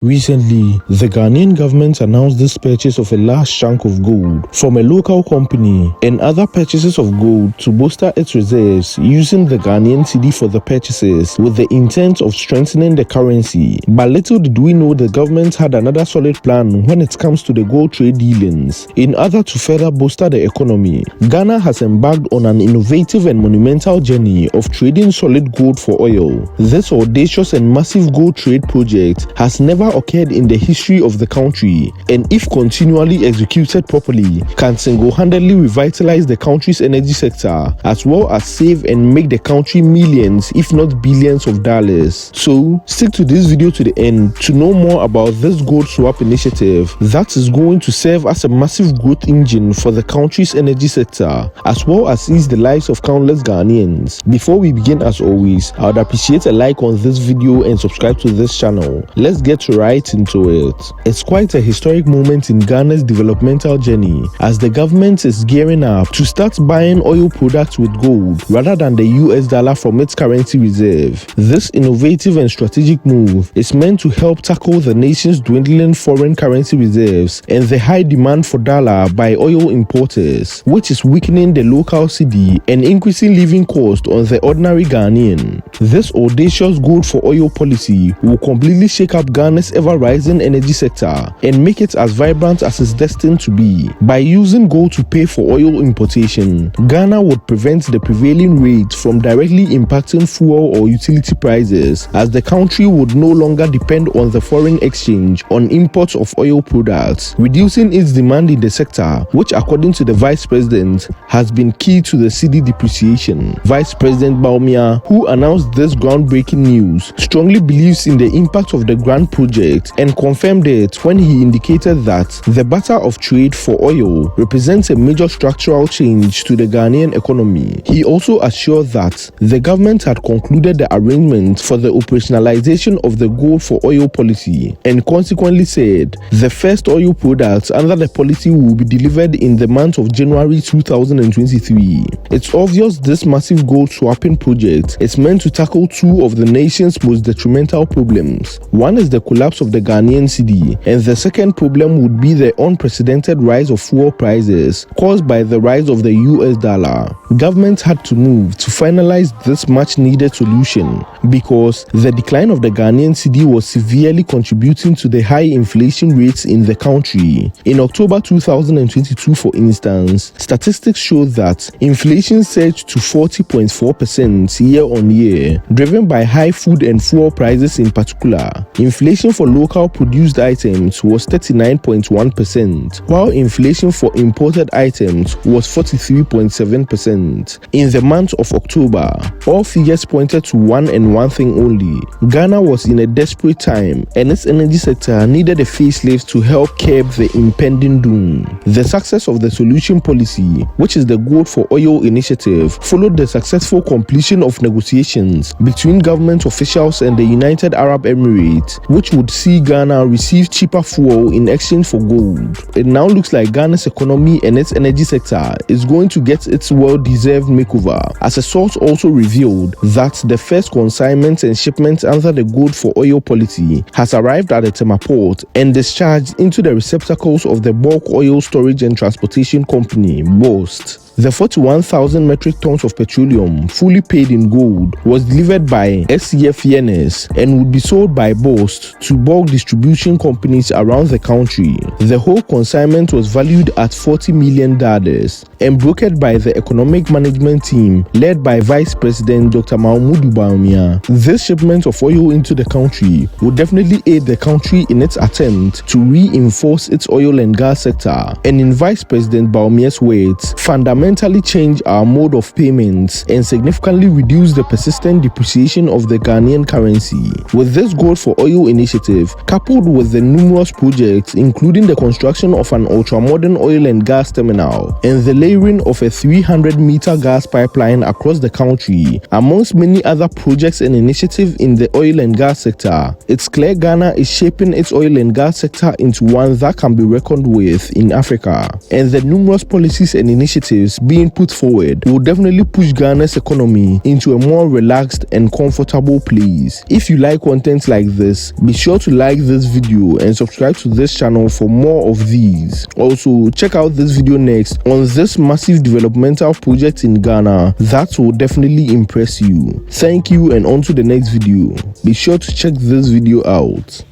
Recently, the Ghanaian government announced this purchase of a large chunk of gold from a local company and other purchases of gold to bolster its reserves using the Ghanaian cedi for the purchases with the intent of strengthening the currency. But little did we know the government had another solid plan when it comes to the gold trade dealings. In order to further bolster the economy, Ghana has embarked on an innovative and monumental journey of trading solid gold for oil. This audacious and massive gold trade project has never occurred in the history of the country, and if continually executed properly, can single-handedly revitalize the country's energy sector as well as save and make the country millions if not billions of dollars. So stick to this video to the end to know more about this gold swap initiative that is going to serve as a massive growth engine for the country's energy sector as well as ease the lives of countless Ghanaians. Before we begin, as always, I would appreciate a like on this video and subscribe to this channel. Let's get right into it. It's quite a historic moment in Ghana's developmental journey as the government is gearing up to start buying oil products with gold rather than the US dollar from its currency reserve. This innovative and strategic move is meant to help tackle the nation's dwindling foreign currency reserves and the high demand for dollar by oil importers, which is weakening the local cedi and increasing living cost on the ordinary Ghanaian. This audacious gold for oil policy will completely shake up Ghana's ever-rising energy sector and make it as vibrant as it's destined to be. By using gold to pay for oil importation, Ghana would prevent the prevailing rate from directly impacting fuel or utility prices, as the country would no longer depend on the foreign exchange on imports of oil products, reducing its demand in the sector, which according to the Vice President has been key to the cedi depreciation. Vice President Bawumia, who announced this groundbreaking news, strongly believes in the impact of the grand project and confirmed it when he indicated that the barter of trade for oil represents a major structural change to the Ghanaian economy. He also assured that the government had concluded the arrangement for the operationalization of the gold for oil policy and consequently said the first oil products under the policy will be delivered in the month of January 2023. It's obvious this massive gold swapping project is meant to tackle two of the nation's most detrimental problems. One is the collapse of the Ghanaian cedi, and the second problem would be the unprecedented rise of fuel prices caused by the rise of the US dollar. Government had to move to finalize this much needed solution because the decline of the Ghanaian cedi was severely contributing to the high inflation rates in the country. In October 2022, for instance, statistics showed that inflation surged to 40.4% year-on-year, driven by high food and fuel prices in particular. Inflation for local produced items was 39.1%, while inflation for imported items was 43.7%. In the month of October, all figures pointed to one thing only: Ghana was in a desperate time and its energy sector needed a facelift to help curb the impending doom. The success of the solution policy, which is the Gold for Oil initiative, followed the successful completion of negotiations between government officials and the United Arab Emirates, which would see Ghana receive cheaper fuel in exchange for gold. It now looks like Ghana's economy and its energy sector is going to get its well-deserved makeover, as a source also revealed that the first consignments and shipments under the Gold for Oil policy has arrived at the Tema port and discharged into the receptacles of the Bulk Oil Storage and Transportation Company, BOST. The 41,000 metric tons of petroleum, fully paid in gold, was delivered by SCF Yenes and would be sold by BOST to bulk distribution companies around the country. The whole consignment was valued at $40 million and brokered by the economic management team led by Vice President Dr. Mahamudu Bawumia. This shipment of oil into the country would definitely aid the country in its attempt to reinforce its oil and gas sector, and in Vice President Bawumia's words, fundamentally change our mode of payments and significantly reduce the persistent depreciation of the Ghanaian currency. With this Gold for Oil initiative, coupled with the numerous projects including the construction of an ultra-modern oil and gas terminal and the layering of a 300-meter gas pipeline across the country, amongst many other projects and initiatives in the oil and gas sector. It's clear Ghana is shaping its oil and gas sector into one that can be reckoned with in Africa, and the numerous policies and initiatives being put forward will definitely push Ghana's economy into a more relaxed and comfortable place. If you like content like this, be sure to like this video and subscribe to this channel for more of these. Also, check out this video next on this massive developmental project in Ghana that will definitely impress you. Thank you, and on to the next video. Be sure to check this video out.